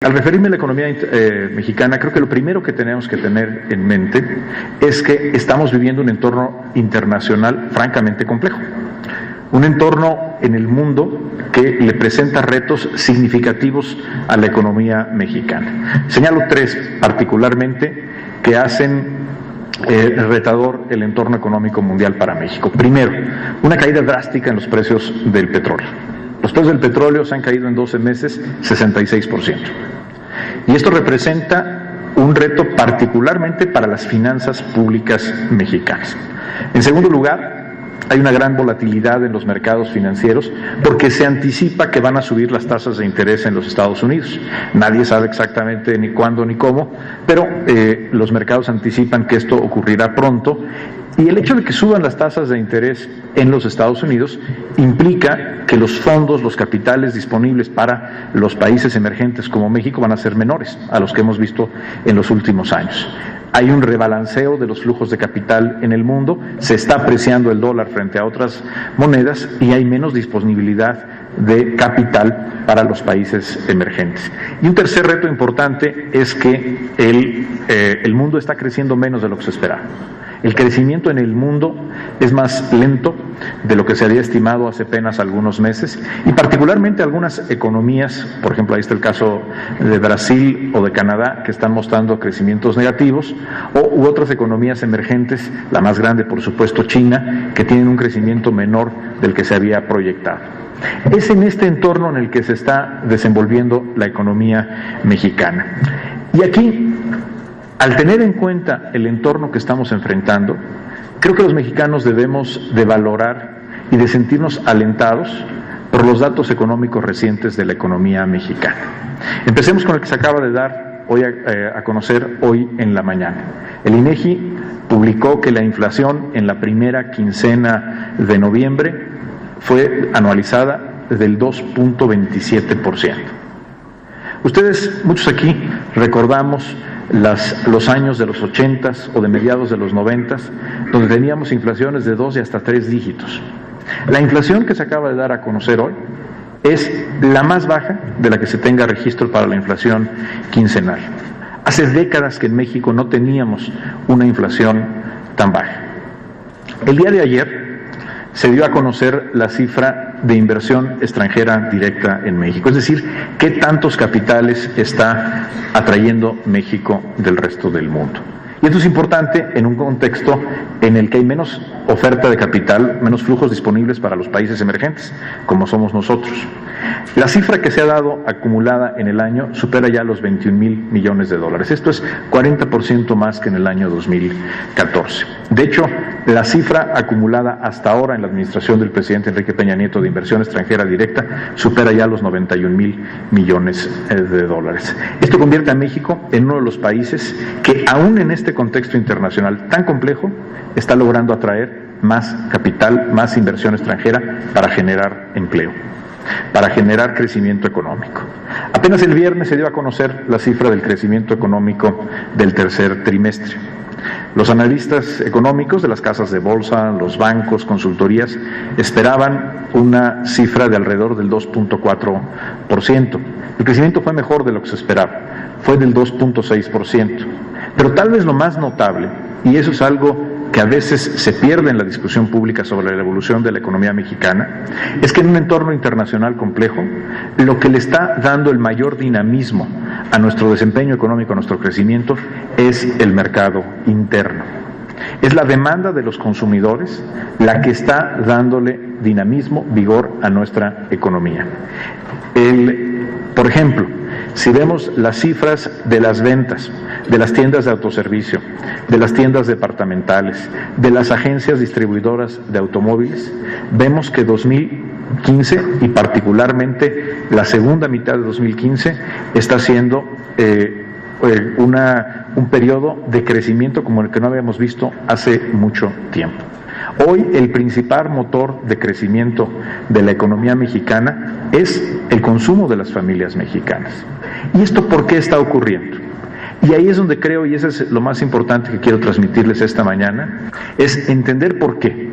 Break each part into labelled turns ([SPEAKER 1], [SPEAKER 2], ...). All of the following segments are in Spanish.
[SPEAKER 1] Al referirme a la economía mexicana, creo que lo primero que tenemos que tener en mente es que estamos viviendo un entorno internacional francamente complejo. Un entorno en el mundo que le presenta retos significativos a la economía mexicana. Señalo tres particularmente que hacen retador el entorno económico mundial para México. Primero, una caída drástica en los precios del petróleo. Los precios del petróleo se han caído en 12 meses 66%. Y esto representa un reto particularmente para las finanzas públicas mexicanas. En segundo lugar, hay una gran volatilidad en los mercados financieros porque se anticipa que van a subir las tasas de interés en los Estados Unidos. Nadie sabe exactamente ni cuándo ni cómo, pero los mercados anticipan que esto ocurrirá pronto. Y el hecho de que suban las tasas de interés en los Estados Unidos implica que los fondos, los capitales disponibles para los países emergentes como México van a ser menores a los que hemos visto en los últimos años. Hay un rebalanceo de los flujos de capital en el mundo, se está apreciando el dólar frente a otras monedas y hay menos disponibilidad de capital para los países emergentes. Y un tercer reto importante es que el mundo está creciendo menos de lo que se esperaba. El crecimiento en el mundo es más lento de lo que se había estimado hace apenas algunos meses y particularmente algunas economías, por ejemplo ahí está el caso de Brasil o de Canadá, que están mostrando crecimientos negativos, u otras economías emergentes, la más grande por supuesto China, que tienen un crecimiento menor del que se había proyectado. Es en este entorno en el que se está desenvolviendo la economía mexicana. Y aquí, al tener en cuenta el entorno que estamos enfrentando, creo que los mexicanos debemos de valorar y de sentirnos alentados por los datos económicos recientes de la economía mexicana. Empecemos con el que se acaba de dar hoy a conocer hoy en la mañana. El INEGI publicó que la inflación en la primera quincena de noviembre fue anualizada del 2.27%. Ustedes, muchos aquí, recordamos los años de los 80s o de mediados de los 90s, donde teníamos inflaciones de 2 y hasta 3 dígitos. La inflación que se acaba de dar a conocer hoy es la más baja de la que se tenga registro para la inflación quincenal. Hace décadas que en México no teníamos una inflación tan baja. El día de ayer se dio a conocer la cifra de inversión extranjera directa en México, es decir, qué tantos capitales está atrayendo México del resto del mundo. Y esto es importante en un contexto en el que hay menos oferta de capital, menos flujos disponibles para los países emergentes, como somos nosotros. La cifra que se ha dado acumulada en el año supera ya los 21,000 millones de dólares. Esto es 40% más que en el año 2014. De hecho, la cifra acumulada hasta ahora en la administración del presidente Enrique Peña Nieto de inversión extranjera directa supera ya los 91,000 millones de dólares. Esto convierte a México en uno de los países que, aún en este contexto internacional tan complejo, está logrando atraer más capital, más inversión extranjera para generar empleo, para generar crecimiento económico. Apenas el viernes se dio a conocer la cifra del crecimiento económico del tercer trimestre. Los analistas económicos de las casas de bolsa, los bancos, consultorías, esperaban una cifra de alrededor del 2.4%. El crecimiento fue mejor de lo que se esperaba, fue del 2.6%. Pero tal vez lo más notable, y eso es algo que a veces se pierde en la discusión pública sobre la evolución de la economía mexicana, es que en un entorno internacional complejo, lo que le está dando el mayor dinamismo a nuestro desempeño económico, a nuestro crecimiento, es el mercado interno. Es la demanda de los consumidores la que está dándole dinamismo, vigor a nuestra economía. Por ejemplo, si vemos las cifras de las ventas, de las tiendas de autoservicio, de las tiendas departamentales, de las agencias distribuidoras de automóviles, vemos que 2015 y particularmente la segunda mitad de 2015 está siendo un periodo de crecimiento como el que no habíamos visto hace mucho tiempo. Hoy el principal motor de crecimiento de la economía mexicana es el consumo de las familias mexicanas. ¿Y esto por qué está ocurriendo? Y ahí es donde creo, y eso es lo más importante que quiero transmitirles esta mañana, es entender por qué,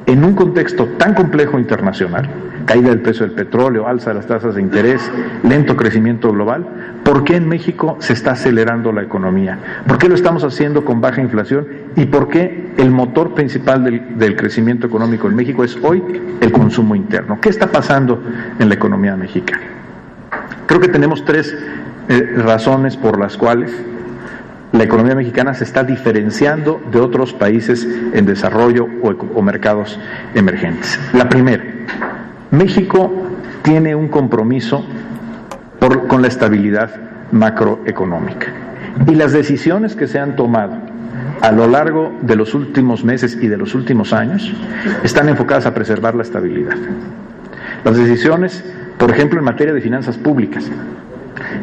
[SPEAKER 1] en un contexto tan complejo internacional, caída del precio del petróleo, alza de las tasas de interés, lento crecimiento global, ¿Por qué en México se está acelerando la economía? ¿Por qué lo estamos haciendo con baja inflación? ¿Y por qué el motor principal del crecimiento económico en México es hoy el consumo interno? ¿Qué está pasando en la economía mexicana? Creo que tenemos tres razones por las cuales la economía mexicana se está diferenciando de otros países en desarrollo o mercados emergentes. La primera, México tiene un compromiso con la estabilidad macroeconómica. Y las decisiones que se han tomado a lo largo de los últimos meses y de los últimos años están enfocadas a preservar la estabilidad. Las decisiones, por ejemplo, en materia de finanzas públicas.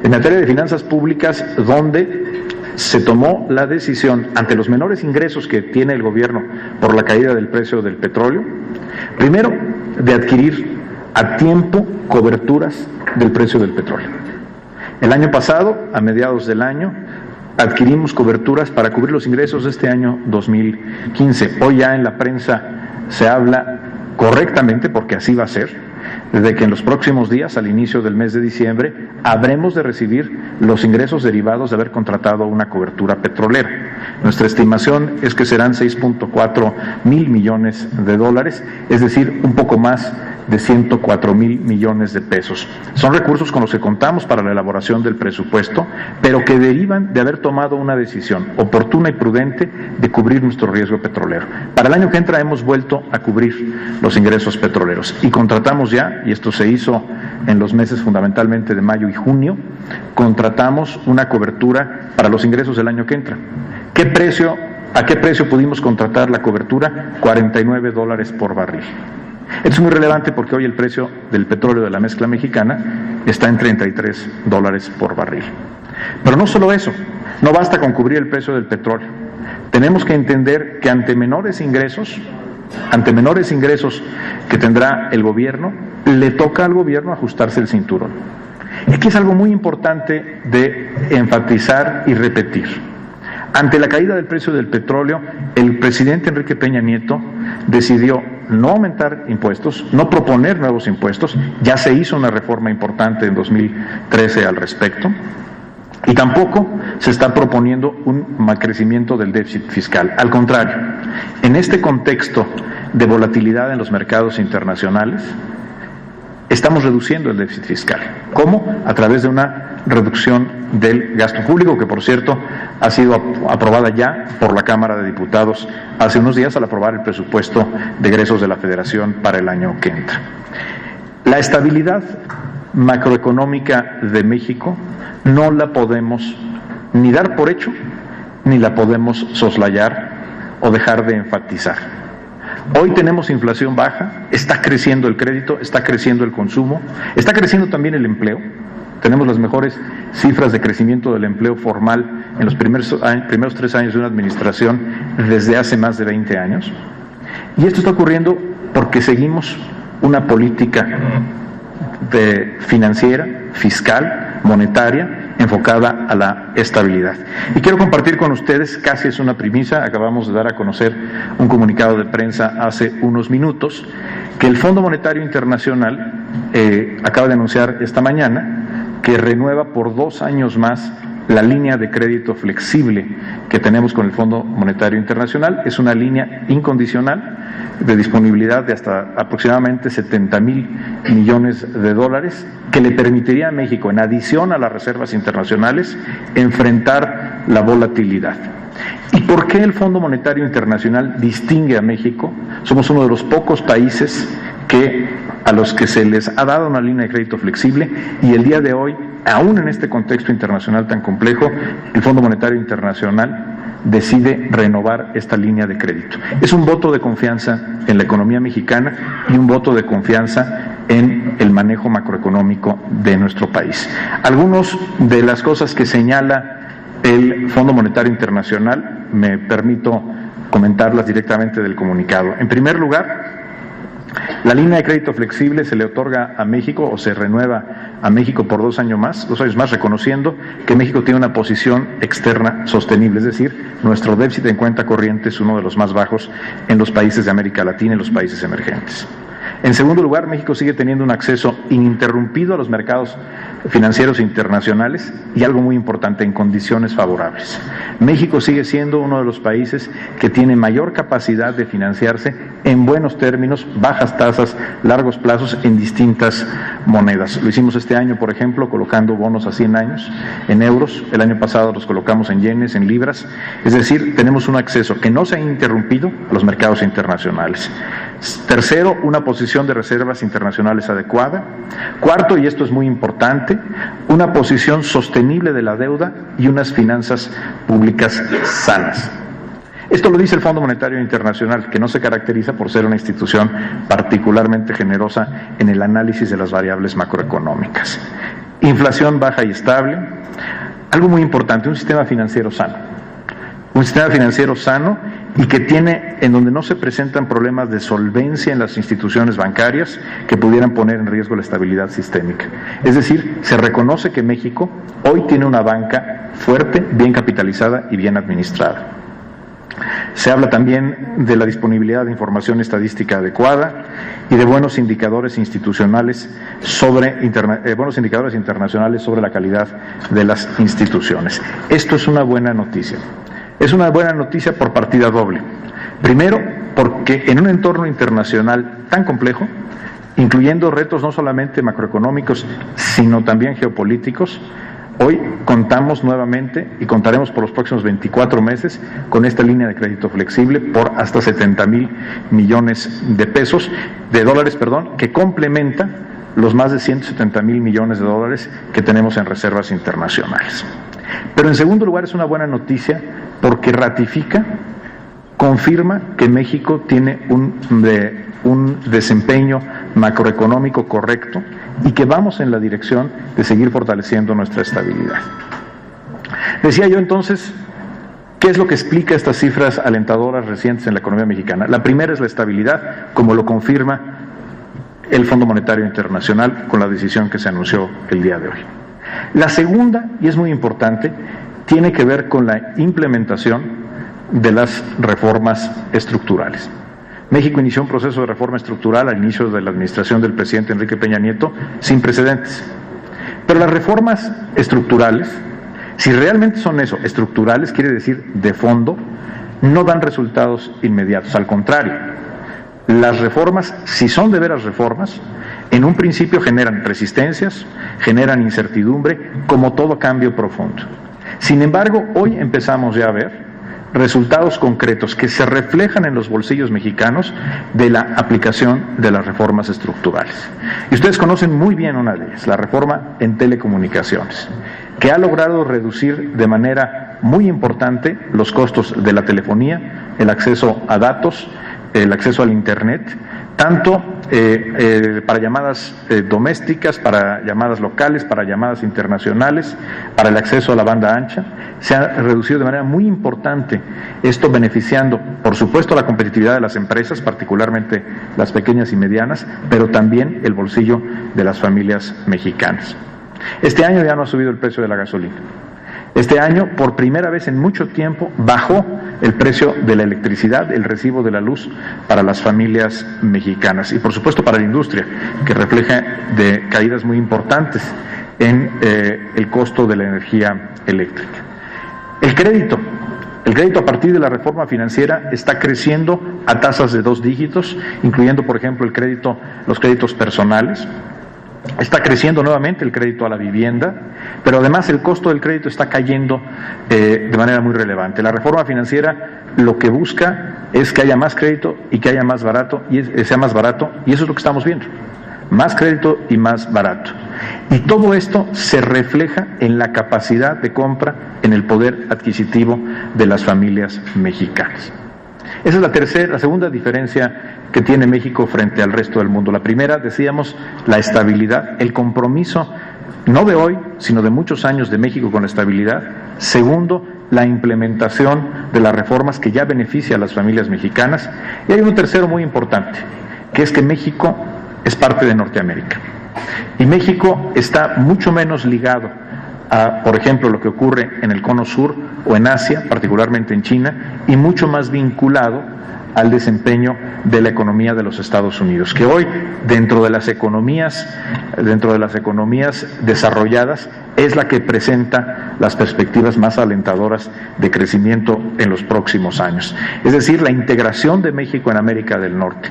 [SPEAKER 1] En materia de finanzas públicas, donde se tomó la decisión, ante los menores ingresos que tiene el gobierno por la caída del precio del petróleo, primero, de adquirir a tiempo coberturas del precio del petróleo. El año pasado, a mediados del año, adquirimos coberturas para cubrir los ingresos de este año 2015. Hoy ya en la prensa se habla correctamente, porque así va a ser, de que en los próximos días, al inicio del mes de diciembre, habremos de recibir los ingresos derivados de haber contratado una cobertura petrolera. Nuestra estimación es que serán 6.4 mil millones de dólares, es decir, un poco más de 104 mil millones de pesos. Son recursos con los que contamos para la elaboración del presupuesto, pero que derivan de haber tomado una decisión oportuna y prudente de cubrir nuestro riesgo petrolero. Para el año que entra hemos vuelto a cubrir los ingresos petroleros y contratamos ya, y esto se hizo en los meses fundamentalmente de mayo y junio, contratamos una cobertura para los ingresos del año que entra. ¿A qué precio pudimos contratar la cobertura? $49 por barril. Esto es muy relevante porque hoy el precio del petróleo de la mezcla mexicana está en $33 por barril. Pero no solo eso, no basta con cubrir el precio del petróleo. Tenemos que entender que ante menores ingresos que tendrá el gobierno, le toca al gobierno ajustarse el cinturón. Y aquí es algo muy importante de enfatizar y repetir. Ante la caída del precio del petróleo, el presidente Enrique Peña Nieto decidió no aumentar impuestos, no proponer nuevos impuestos, ya se hizo una reforma importante en 2013 al respecto, y tampoco se está proponiendo un crecimiento del déficit fiscal. Al contrario, en este contexto de volatilidad en los mercados internacionales, estamos reduciendo el déficit fiscal. ¿Cómo? A través de una reducción del gasto público, que por cierto ha sido aprobada ya por la Cámara de Diputados hace unos días al aprobar el presupuesto de egresos de la Federación para el año que entra. La estabilidad macroeconómica de México no la podemos ni dar por hecho, ni la podemos soslayar o dejar de enfatizar. Hoy tenemos inflación baja, está creciendo el crédito, está creciendo el consumo, está creciendo también el empleo. Tenemos las mejores cifras de crecimiento del empleo formal en los primeros 3 años de una administración desde hace más de 20 años. Y esto está ocurriendo porque seguimos una política financiera, fiscal, monetaria, enfocada a la estabilidad. Y quiero compartir con ustedes, casi es una primicia, acabamos de dar a conocer un comunicado de prensa hace unos minutos, que el Fondo Monetario Internacional acaba de anunciar esta mañana que renueva por 2 años más la línea de crédito flexible que tenemos con el Fondo Monetario Internacional. Es una línea incondicional de disponibilidad de hasta aproximadamente 70 mil millones de dólares, que le permitiría a México, en adición a las reservas internacionales, enfrentar la volatilidad. ¿Y por qué el Fondo Monetario Internacional distingue a México? Somos uno de los pocos países a los que se les ha dado una línea de crédito flexible, y el día de hoy, aún en este contexto internacional tan complejo, el Fondo Monetario Internacional decide renovar esta línea de crédito. Es un voto de confianza en la economía mexicana y un voto de confianza en el manejo macroeconómico de nuestro país. Algunas de las cosas que señala el Fondo Monetario Internacional, me permito comentarlas directamente del comunicado. En primer lugar, la línea de crédito flexible se le otorga a México, o se renueva a México por 2 años más, reconociendo que México tiene una posición externa sostenible, es decir, nuestro déficit en cuenta corriente es uno de los más bajos en los países de América Latina y los países emergentes. En segundo lugar, México sigue teniendo un acceso ininterrumpido a los mercados financieros internacionales y algo muy importante, en condiciones favorables. México sigue siendo uno de los países que tiene mayor capacidad de financiarse en buenos términos, bajas tasas, largos plazos en distintas monedas. Lo hicimos este año, por ejemplo, colocando bonos a 100 años en euros. El año pasado los colocamos en yenes, en libras. Es decir, tenemos un acceso que no se ha interrumpido a los mercados internacionales. Tercero, una posición de reservas internacionales adecuada. Cuarto, y esto es muy importante, una posición sostenible de la deuda y unas finanzas públicas sanas. Esto lo dice el Fondo Monetario Internacional, que no se caracteriza por ser una institución particularmente generosa en el análisis de las variables macroeconómicas. Inflación baja y estable. Algo muy importante, un sistema financiero sano. Un sistema financiero sano y que tiene, en donde no se presentan problemas de solvencia en las instituciones bancarias que pudieran poner en riesgo la estabilidad sistémica. Es decir, se reconoce que México hoy tiene una banca fuerte, bien capitalizada y bien administrada. Se habla también de la disponibilidad de información estadística adecuada y de buenos indicadores institucionales buenos indicadores internacionales sobre la calidad de las instituciones. Esto es una buena noticia. Es una buena noticia por partida doble. Primero, porque en un entorno internacional tan complejo, incluyendo retos no solamente macroeconómicos, sino también geopolíticos, hoy contamos nuevamente y contaremos por los próximos 24 meses con esta línea de crédito flexible por hasta 70,000 millones de dólares, que complementa los más de 170,000 millones de dólares que tenemos en reservas internacionales. Pero en segundo lugar es una buena noticia porque confirma que México tiene un desempeño macroeconómico correcto y que vamos en la dirección de seguir fortaleciendo nuestra estabilidad. Decía yo entonces, ¿qué es lo que explica estas cifras alentadoras recientes en la economía mexicana? La primera es la estabilidad, como lo confirma el Fondo Monetario Internacional con la decisión que se anunció el día de hoy. La segunda, y es muy importante, tiene que ver con la implementación de las reformas estructurales. México inició un proceso de reforma estructural al inicio de la administración del presidente Enrique Peña Nieto sin precedentes. Pero las reformas estructurales, si realmente son eso, estructurales, quiere decir de fondo, no dan resultados inmediatos. Al contrario, las reformas, si son de veras reformas, en un principio generan resistencias, generan incertidumbre, como todo cambio profundo. Sin embargo, hoy empezamos ya a ver resultados concretos que se reflejan en los bolsillos mexicanos de la aplicación de las reformas estructurales. Y ustedes conocen muy bien una de ellas, la reforma en telecomunicaciones, que ha logrado reducir de manera muy importante los costos de la telefonía, el acceso a datos, el acceso al Internet, tanto para llamadas domésticas, para llamadas locales, para llamadas internacionales, para el acceso a la banda ancha. Se ha reducido de manera muy importante, esto beneficiando, por supuesto, la competitividad de las empresas, particularmente las pequeñas y medianas, pero también el bolsillo de las familias mexicanas. Este año ya no ha subido el precio de la gasolina. Este año, por primera vez en mucho tiempo, bajó el precio de la electricidad, el recibo de la luz para las familias mexicanas y, por supuesto, para la industria, que refleja de caídas muy importantes en el costo de la energía eléctrica. El crédito a partir de la reforma financiera está creciendo a tasas de 2 dígitos, incluyendo, por ejemplo, los créditos personales. Está creciendo nuevamente el crédito a la vivienda, pero además el costo del crédito está cayendo de manera muy relevante. La reforma financiera lo que busca es que haya más crédito y que haya sea más barato, y eso es lo que estamos viendo. Más crédito y más barato. Y todo esto se refleja en la capacidad de compra, en el poder adquisitivo de las familias mexicanas. Esa es la segunda diferencia que tiene México frente al resto del mundo. La primera, decíamos, la estabilidad, el compromiso, no de hoy, sino de muchos años de México con la estabilidad. Segundo, la implementación de las reformas que ya beneficia a las familias mexicanas. Y hay un tercero muy importante, que es que México es parte de Norteamérica. Y México está mucho menos ligado a, por ejemplo, lo que ocurre en el Cono Sur o en Asia, particularmente en China, y mucho más vinculado al desempeño de la economía de los Estados Unidos, que hoy dentro de las economías desarrolladas es la que presenta las perspectivas más alentadoras de crecimiento en los próximos años. Es decir, la integración de México en América del Norte.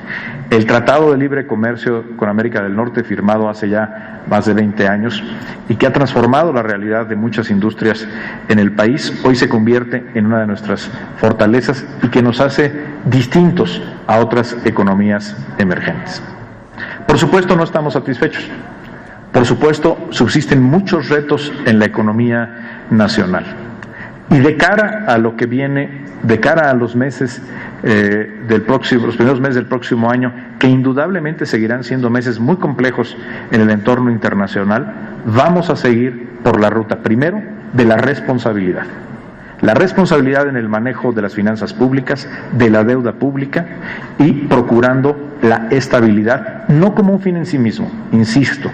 [SPEAKER 1] El Tratado de Libre Comercio con América del Norte, firmado hace ya más de 20 años y que ha transformado la realidad de muchas industrias en el país, hoy se convierte en una de nuestras fortalezas y que nos hace distintos a otras economías emergentes. Por supuesto, no estamos satisfechos. Por supuesto, subsisten muchos retos en la economía nacional. Y de cara a lo que viene, de cara a los meses los primeros meses del próximo año, que indudablemente seguirán siendo meses muy complejos en el entorno internacional, vamos a seguir por la ruta, primero, de la responsabilidad. La responsabilidad en el manejo de las finanzas públicas, de la deuda pública y procurando la estabilidad, no como un fin en sí mismo, insisto,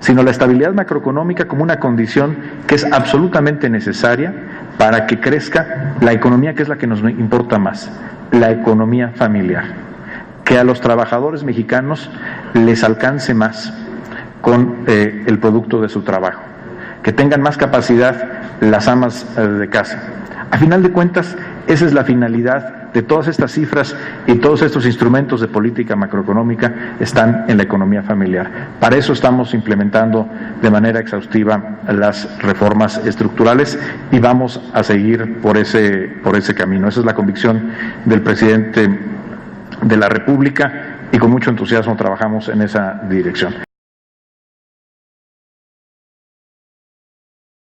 [SPEAKER 1] sino la estabilidad macroeconómica como una condición que es absolutamente necesaria para que crezca la economía, que es la que nos importa más, la economía familiar, que a los trabajadores mexicanos les alcance más con el producto de su trabajo, que tengan más capacidad las amas de casa. A final de cuentas, esa es la finalidad de todas estas cifras y todos estos instrumentos de política macroeconómica están en la economía familiar. Para eso estamos implementando de manera exhaustiva las reformas estructurales y vamos a seguir por ese camino. Esa es la convicción del presidente de la República y con mucho entusiasmo trabajamos en esa dirección.